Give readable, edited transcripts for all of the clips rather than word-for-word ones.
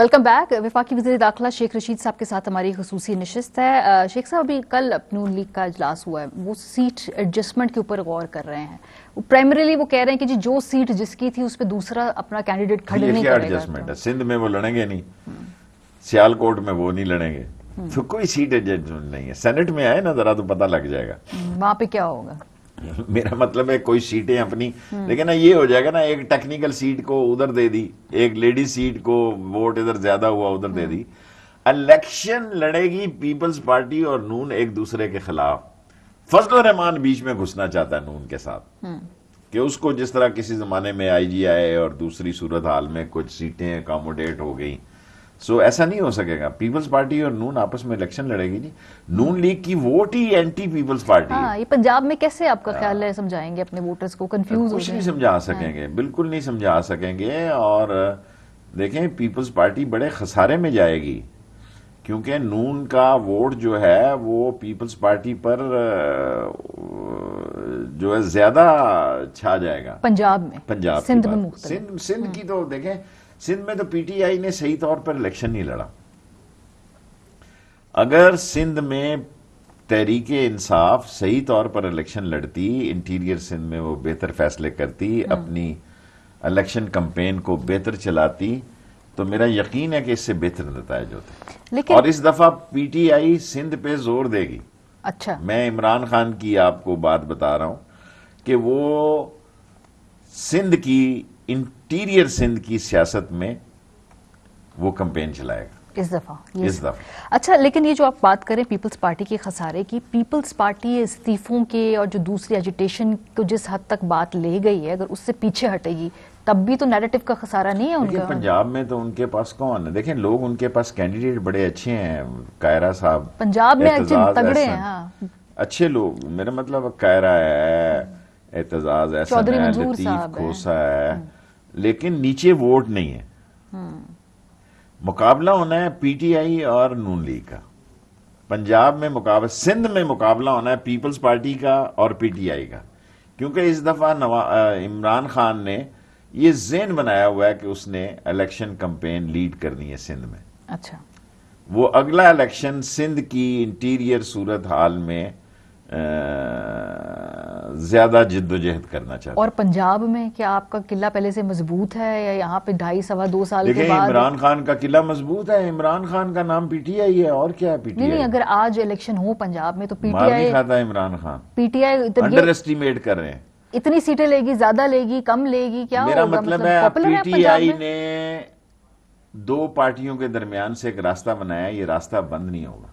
Welcome back. वफाकी वज़ीर दाखिला शेख रशीद साहब के साथ हमारी खसूसी नशिस्त है। शेख साहब, अभी कल नून लीग का इजलास हुआ है, वो सीट एडजस्टमेंट के ऊपर गौर कर रहे हैं। प्राइमरीली वो कह रहे हैं कि जी जो सीट जिसकी थी उस पर दूसरा अपना कैंडिडेट खड़े नहीं करेगा। एडजस्टमेंट है, सिंध में वो लड़ेंगे नहीं, सियालकोट में वो नहीं लड़ेंगे, तो कोई सीट एडजस्टमेंट नहीं है। सेनेट में आए ना जरा तो पता लग जाएगा वहां पे क्या होगा। मेरा मतलब है कोई सीटें अपनी, लेकिन ना ये हो जाएगा ना, एक टेक्निकल सीट को उधर दे दी, एक लेडी सीट को वोट इधर ज्यादा हुआ उधर दे दी। इलेक्शन लड़ेगी पीपल्स पार्टी और नून एक दूसरे के खिलाफ। फजल रहमान बीच में घुसना चाहता है नून के साथ कि उसको जिस तरह किसी जमाने में IGI और दूसरी सूरत हाल में कुछ सीटें अकोमोडेट हो गई, सो ऐसा नहीं हो सकेगा। पीपल्स पार्टी और नून आपस में इलेक्शन लड़ेगी नहीं। नून लीग की वोट ही एंटी पीपल्स पार्टी है। ये पंजाब में कैसे आपका ख्याल है समझाएंगे अपने वोटर्स को? कंफ्यूज कुछ नहीं समझा सकेंगे, बिल्कुल नहीं समझा सकेंगे। और देखें, पीपल्स पार्टी बड़े खसारे में जाएगी क्योंकि नून का वोट जो है वो पीपल्स पार्टी पर जो है ज्यादा छा जाएगा पंजाब में, पंजाब सिंध में मुख्तलिफ। सिंध की तो देखें, सिंध में तो PTI ने सही तौर पर इलेक्शन नहीं लड़ा। अगर सिंध में तहरीके इंसाफ सही तौर पर इलेक्शन लड़ती, इंटीरियर सिंध में वो बेहतर फैसले करती, अपनी इलेक्शन कैंपेन को बेहतर चलाती, तो मेरा यकीन है कि इससे बेहतर नतीजे होते। और इस दफा PTI सिंध पे जोर देगी। अच्छा, मैं इमरान खान की आपको बात बता रहा हूं कि वो सिंध की, इंटीरियर सिंध की सियासत में वो कैंपेन चलाएगा इस दफा। अच्छा, लेकिन ये जो आप बात करें पीपल्स पार्टी के खसारे की, पीपल्स पार्टी इस्तीफों के और जो दूसरी एजिटेशन को जिस हद तक बात ले गई है, अगर उससे पीछे हटेगी तब भी तो नैरेटिव का खसारा नहीं है उनका। पंजाब में तो उनके पास कौन है? देखें, लोग उनके पास कैंडिडेट बड़े अच्छे हैं। कायरा साहब पंजाब में तगड़े हैं। हाँ, अच्छे लोग, मेरा मतलब कायरा है, एतजाज एहसन है, लतीफ खोसा है, लेकिन नीचे वोट नहीं है। मुकाबला होना है PTI और नून लीग का। पंजाब में मुकाबला, सिंध में मुकाबला होना है पीपल्स पार्टी का और PTI का, क्योंकि इस दफा इमरान खान ने ये ज़हन बनाया हुआ है कि उसने इलेक्शन कैंपेन लीड करनी है सिंध में। अच्छा, वो अगला इलेक्शन सिंध की इंटीरियर सूरत हाल में ज्यादा जिद्दोजहद करना चाहता है। और पंजाब में क्या आपका किला पहले से मजबूत है या यहाँ पे 2.5-2 साल के बाद? इमरान खान का किला मजबूत है। इमरान खान का नाम PTI है, और क्या है PTI? नहीं, अगर आज इलेक्शन हो पंजाब में तो मार PTI नहीं खाता है Imran Khan. PTI under estimate कर रहे हैं। इतनी सीटें लेगी, ज्यादा लेगी, कम लेगी, क्या मेरा होगा? मतलब है PTI ने 2 पार्टियों के दरमियान से एक रास्ता बनाया, ये रास्ता बंद नहीं होगा।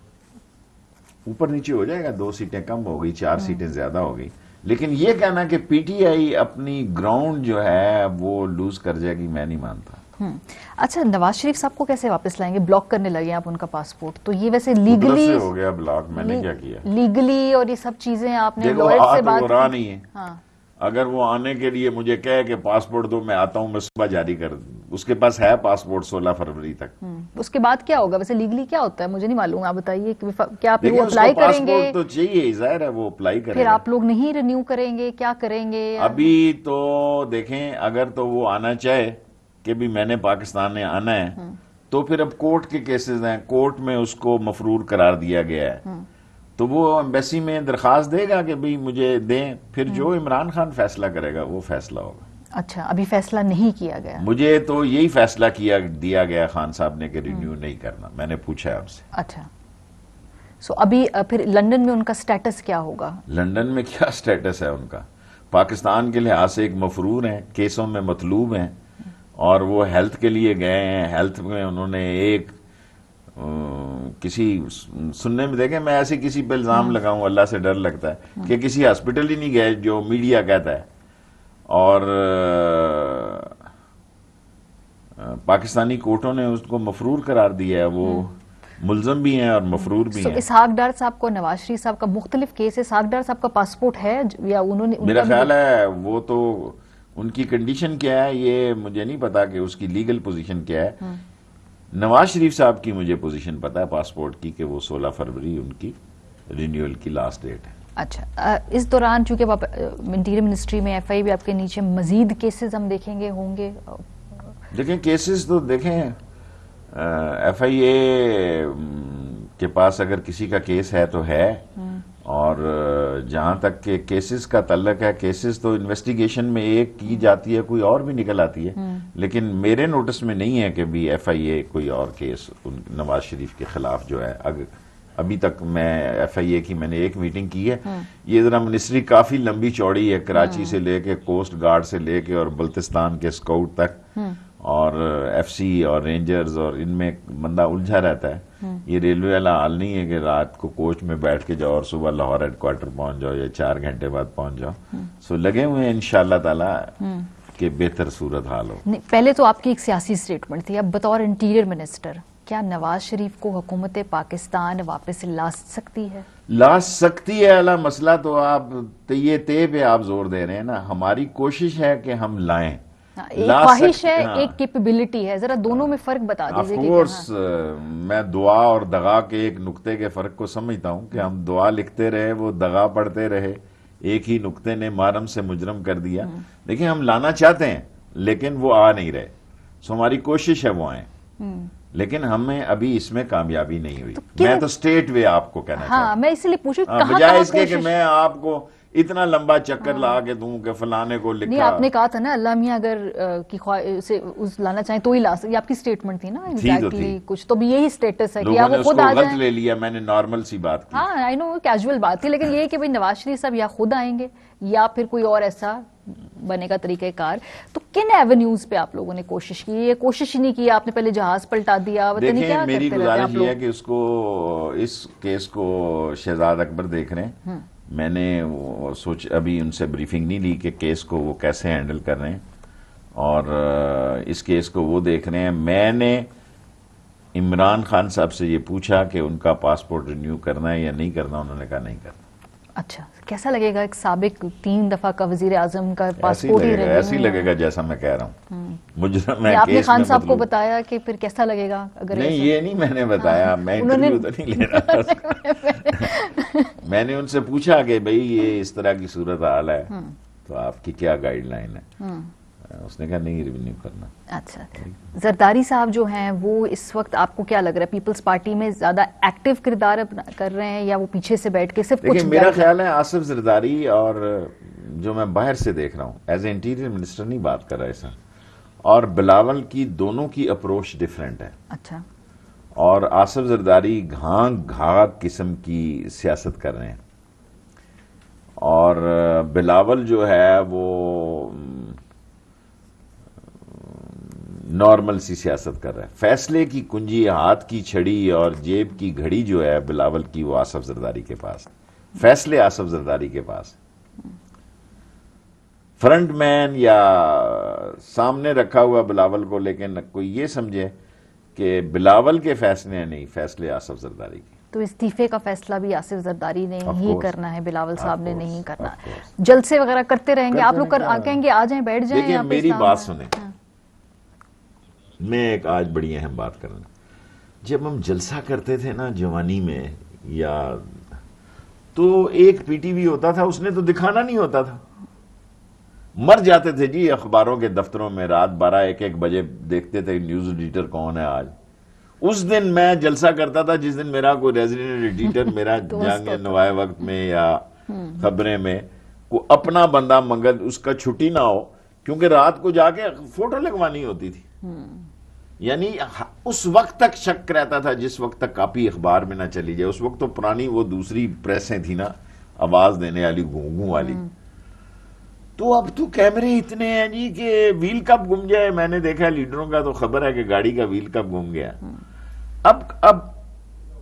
ऊपर नीचे हो जाएगा, 2 सीटें कम हो गई, 4 सीटें ज्यादा हो गई, लेकिन ये कहना कि PTI अपनी ग्राउंड जो है वो लूज कर जाएगी, मैं नहीं मानता। अच्छा, नवाज शरीफ साहब को कैसे वापस लाएंगे? ब्लॉक करने लगे आप उनका पासपोर्ट, तो ये वैसे लीगली हो गया ब्लॉक? मैंने क्या किया? लीगली और ये सब चीजें आपने लॉयर से बात की? नहीं है। हाँ, अगर वो आने के लिए मुझे कहे कि पासपोर्ट दो, मैं आता हूं, मैं सुबह जारी कर दूं। उसके पास है पासपोर्ट 16 फरवरी तक। उसके बाद क्या होगा? वैसे लीगली क्या होता है मुझे नहीं मालूम, आप बताइए। क्या आप लोग अप्लाई करेंगे? तो चाहिए, जाहिर है वो अप्लाई करेंगे। फिर आप लोग नहीं रिन्यू करेंगे, क्या करेंगे? अभी तो देखें, अगर तो वो आना चाहे कि भी मैंने पाकिस्तान में आना है, तो फिर अब कोर्ट के केसेस हैं, कोर्ट में उसको मफरूर करार दिया गया है, तो वो एम्बेसी में दरखास्त देगा कि भाई मुझे दें। फिर जो इमरान खान फैसला करेगा वो फैसला होगा। अच्छा, अभी फैसला नहीं किया गया? मुझे तो यही फैसला दिया गया खान साहब ने कि रिन्यू नहीं करना। मैंने पूछा है उनसे। अच्छा, सो अभी फिर लंदन में उनका स्टेटस क्या होगा? लंदन में क्या स्टेटस है उनका? पाकिस्तान के लिहाज से एक मफरूर हैं, केसों में मतलूब हैं, और वो हेल्थ के लिए गए हैं। हेल्थ में उन्होंने एक किसी सुनने में, देखें मैं ऐसे किसी पे इल्जाम लगाऊं, अल्लाह से डर लगता है कि किसी हॉस्पिटल ही नहीं गए जो मीडिया कहता है, और पाकिस्तानी कोर्टों ने उसको मफरूर करार दिया है। वो मुल्जम भी हैं और मफरूर भी हैं। इसहाक डार साहब को, नवाज शरीफ साहब का मुख्तलिफ केस है, इसहाक डार साहब का पासपोर्ट है या उन्होंने? मेरा ख्याल है वो तो, उनकी कंडीशन क्या है ये मुझे नहीं पता कि उसकी लीगल पोजीशन क्या है। नवाज शरीफ साहब की मुझे पोजीशन पता है पासपोर्ट की कि वो 16 फरवरी उनकी रिन्यूअल की लास्ट डेट है। अच्छा, इस दौरान चूंकि इंटीरियर मिनिस्ट्री में FI भी आपके नीचे, मजीद केसेस हम देखेंगे होंगे? देखें केसेस तो देखें, FIA के पास अगर किसी का केस है तो है, और जहां तक के केसेस का तल्लक है, केसेस तो इन्वेस्टिगेशन में एक की जाती है, कोई और भी निकल आती है, लेकिन मेरे नोटिस में नहीं है कि भी FIA कोई और केस नवाज शरीफ के खिलाफ जो है। अभी तक मैं FIA की मैंने एक मीटिंग की है। ये जरा मिनिस्ट्री काफी लंबी चौड़ी है, कराची से लेके कोस्ट गार्ड से लेके और बल्तिस्तान के स्काउट तक और FC और रेंजर्स, और इनमें बंदा उलझा रहता है। ये रेलवे वाला हाल नहीं है कि रात को कोच में बैठ के जाओ और सुबह लाहौर हेडक्वार्टर पहुंच जाओ या 4 घंटे बाद पहुंच जाओ। सो लगे हुए हैं इंशाल्लाह ताला कि बेहतर सूरत हाल हो। पहले तो आपकी एक सियासी स्टेटमेंट थी, अब बतौर इंटीरियर मिनिस्टर क्या नवाज शरीफ को हुकूमत पाकिस्तान वापस ला सकती है? ला सकती है अला मसला तो आप ये पे आप जोर दे रहे हैं ना। हमारी कोशिश है कि हम लाएं, एक ख्वाहिश है, एक कैपेबिलिटी है, जरा दोनों में फर्क बता दीजिए। ऑफ कोर्स मैं दुआ और दगा के एक नुक्ते के फर्क को समझता हूं कि हम दुआ लिखते रहे, वो दगा पढ़ते रहे, एक ही नुक्ते ने मारम से मुजरम कर दिया। देखिए हम लाना चाहते हैं लेकिन वो आ नहीं रहे, सो हमारी कोशिश है वो आए, लेकिन हमें अभी इसमें कामयाबी नहीं हुई। मैं तो स्टेट वे आपको कहना चाहता हूँ, मैं इसलिए पूछूं बजाय इसके कि मैं आपको इतना लंबा चक्कर ला के दूं कि फलाने को लिखा। नहीं, आपने कहा था ना अल्लाह मियां अगर से उस लाना चाहे तो ही ला सकते, ये आपकी स्टेटमेंट थी ना एग्जैक्टली। कुछ तो भी यही स्टेटस है कि या वो खुद आ जाए। ले लिया मैंने, नॉर्मल सी बात की। हाँ आई नो, कैजुअल बात थी, लेकिन ये है कि भाई नवाज शरीफ साहब या खुद आएंगे या फिर कोई और ऐसा बनेगा तरीकेकार। तो किन एवेन्यूज पे आप लोगों ने कोशिश की? ये कोशिश ही नहीं की, आपने पहले जहाज पलटा दिया। देखिए मेरी गुजारिश ये है कि उसको, इस केस को शहजाद अकबर देख रहे हैं। मैंने अभी उनसे ब्रीफिंग नहीं ली कि केस को वो कैसे हैंडल कर रहे हैं, और इस केस को वो देख रहे हैं। मैंने इमरान खान साहब से ये पूछा कि उनका पासपोर्ट रिन्यू करना है या नहीं करना, उन्होंने कहा नहीं करना। अच्छा, कैसा लगेगा एक साबिक 3 दफा का वजीर आजम का पासपोर्ट ही रिन्यू? ऐसे ही लगेगा जैसा मैं कह रहा हूँ। मुजरम है, आपने खान साहब को बताया कि फिर कैसा लगेगा अगर? नहीं ये नहीं मैंने बताया, मैं इंटरव्यू तो नहीं ले रहा। मैंने उनसे पूछा कि भाई ये इस तरह की सूरत हाल है तो आपकी क्या गाइडलाइन है? उसने कहा नहीं रिन्यू करना। अच्छा, जरदारी साहब जो हैं वो इस वक्त आपको क्या लग रहा है, पीपल्स पार्टी में ज्यादा एक्टिव किरदार कर रहे हैं या वो पीछे से बैठ के सिर्फ कुछ? मेरा ख्याल है आसिफ जरदारी, और जो मैं बाहर से देख रहा हूँ एज ए इंटीरियर मिनिस्टर नहीं बात कर रहा ऐसा, और बिलावल की दोनों की अप्रोच डिफरेंट है। अच्छा, और आसिफ जरदारी घाग किस्म की सियासत कर रहे हैं, और बिलावल जो है वो नॉर्मल सी सियासत कर रहा है। फैसले की कुंजी, हाथ की छड़ी और जेब की घड़ी जो है बिलावल की, वो आसिफ जरदारी के पास, फैसले आसिफ जरदारी के पास। फ्रंटमैन या सामने रखा हुआ बिलावल को, लेकिन कोई ये समझे कि बिलावल के फैसले नहीं, फैसले आसिफ जरदारी के। तो इस्तीफे का फैसला भी आसिफ जरदारी ने ही करना है, बिलावल साहब ने नहीं करना। जलसे वगैरह करते रहेंगे आप लोग, कहेंगे आ जाएं, बैठ जाएं। देखिए मेरी बात सुने, मैं एक आज बड़ी अहम बात करना। जब हम जलसा करते थे ना जवानी में, या तो एक PTV होता था, उसने तो दिखाना नहीं होता था, मर जाते थे जी अखबारों के दफ्तरों में, रात 12-1 बजे देखते थे न्यूज एडिटर कौन है आज। उस दिन मैं जलसा करता था जिस दिन मेरा कोई रेजिडेंट एडिटर मेरा जाएंगे नवाए वक्त में या खबरें में को अपना बंदा मंगल उसका छुट्टी ना हो, क्योंकि रात को जाके फोटो लगवानी होती थी। यानी उस वक्त तक शक रहता था जिस वक्त तक कॉपी अखबार में ना चली जाए। उस वक्त तो पुरानी वो दूसरी प्रेसें थी ना, आवाज देने वाली, घूंघू वाली। तो अब तो कैमरे इतने हैं जी कि व्हील कप घूम जाए। मैंने देखा लीडरों का तो खबर है कि गाड़ी का व्हील कप घूम गया। अब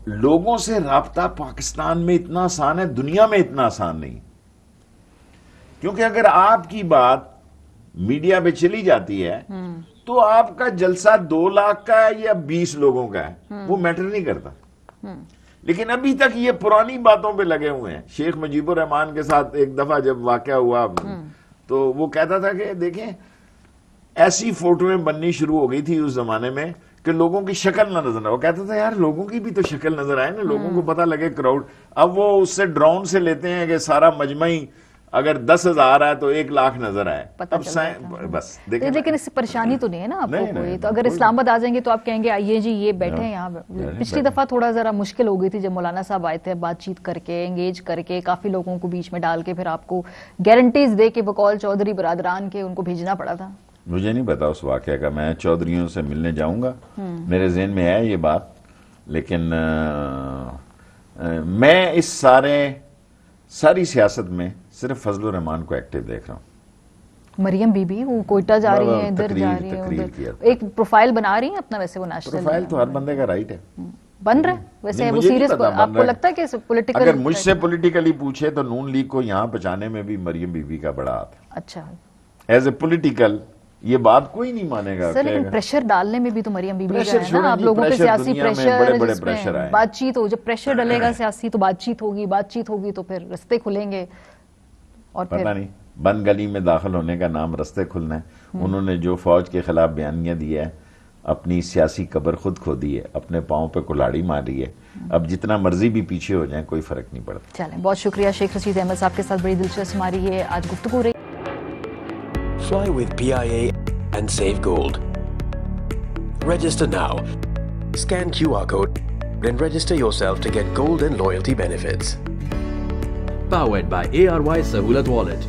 लोगों से राब्ता पाकिस्तान में इतना आसान है, दुनिया में इतना आसान नहीं, क्योंकि अगर आपकी बात मीडिया में चली जाती है तो आपका जलसा 2 लाख का है या 20 लोगों का है, वो मैटर नहीं करता। लेकिन अभी तक ये पुरानी बातों पे लगे हुए हैं। शेख मुजीबुर रहमान के साथ एक दफा जब वाकया हुआ तो वो कहता था कि देखें ऐसी फोटोएं बननी शुरू हो गई थी उस जमाने में कि लोगों की शक्ल ना नजर आए। वो कहता था यार लोगों की भी तो शक्ल नजर आए ना, लोगों को पता लगे क्राउड। अब वो उससे ड्रोन से लेते हैं कि सारा मजमई अगर 10,000 है तो 1 लाख नजर आए, पता अब चल जाता बस देखें। लेकिन इससे परेशानी तो नहीं है ना आपको नहीं, कोई? नहीं, तो अगर इस्लामाबाद आ जाएंगे तो आप कहेंगे आइए जी ये बैठे हैं यहाँ। पिछली बैठे। दफा थोड़ा जरा मुश्किल हो गई थी जब मौलाना साहब आए थे, बातचीत करके एंगेज करके काफी लोगों को बीच में डाल के फिर आपको गारंटीज दे के बकौल चौधरी बरादरान के उनको भेजना पड़ा था। मुझे नहीं पता उस वाकये का, मैं चौधरियों से मिलने जाऊंगा, मेरे ज़हन में है ये बात, लेकिन मैं इस सारी सियासत में सिर्फ फजलुर रहमान को एक्टिव देख रहा हूँ। मरियम बीबी वो कोयटा जा रही है, इधर जा रही है, उधर एक प्रोफाइल बना रही है अपना, वैसे वो नेशनल प्रोफाइल तो हर बंदे का राइट है, बन रहा है वैसे। नहीं, वो मुझे नहीं सीरियस पता बन आपको रहा है। लगता है कि पॉलिटिकल? अगर मुझसे पॉलिटिकली पूछे तो नून लीग को यहाँ बचाने में भी मरियम बीबी का बड़ा हाथ है। अच्छा, एज ए पॉलिटिकल ये बात कोई नहीं मानेगा। सर लेकिन प्रेशर डालने में भी तो मरियम बीबी प्रेशर है ना, आप लोगों पे सियासी प्रेशर, बड़े जिसमें प्रेशर आए, बातचीत हो, जब प्रेशर डलेगा सियासी तो बातचीत होगी तो फिर रास्ते खुलेंगे। और पता नहीं, बंद गली में दाखिल होने का नाम रास्ते खुलना है। उन्होंने जो फौज के खिलाफ बयानियां दिया है, अपनी सियासी कब्र खुद खोदी है, अपने पांव पे कुल्हाड़ी मारी है। अब जितना मर्जी भी पीछे हो जाए कोई फर्क नहीं पड़ता। चलें, बहुत शुक्रिया शेख रशीद अहमद साहब के साथ बड़ी दिलचस्प हमारी ये आज गुफ्तगू रही। Fly with PIA and save gold. Register now. Scan QR code and register yourself to get gold and loyalty benefits. Powered by ARY Sahulat Wallet.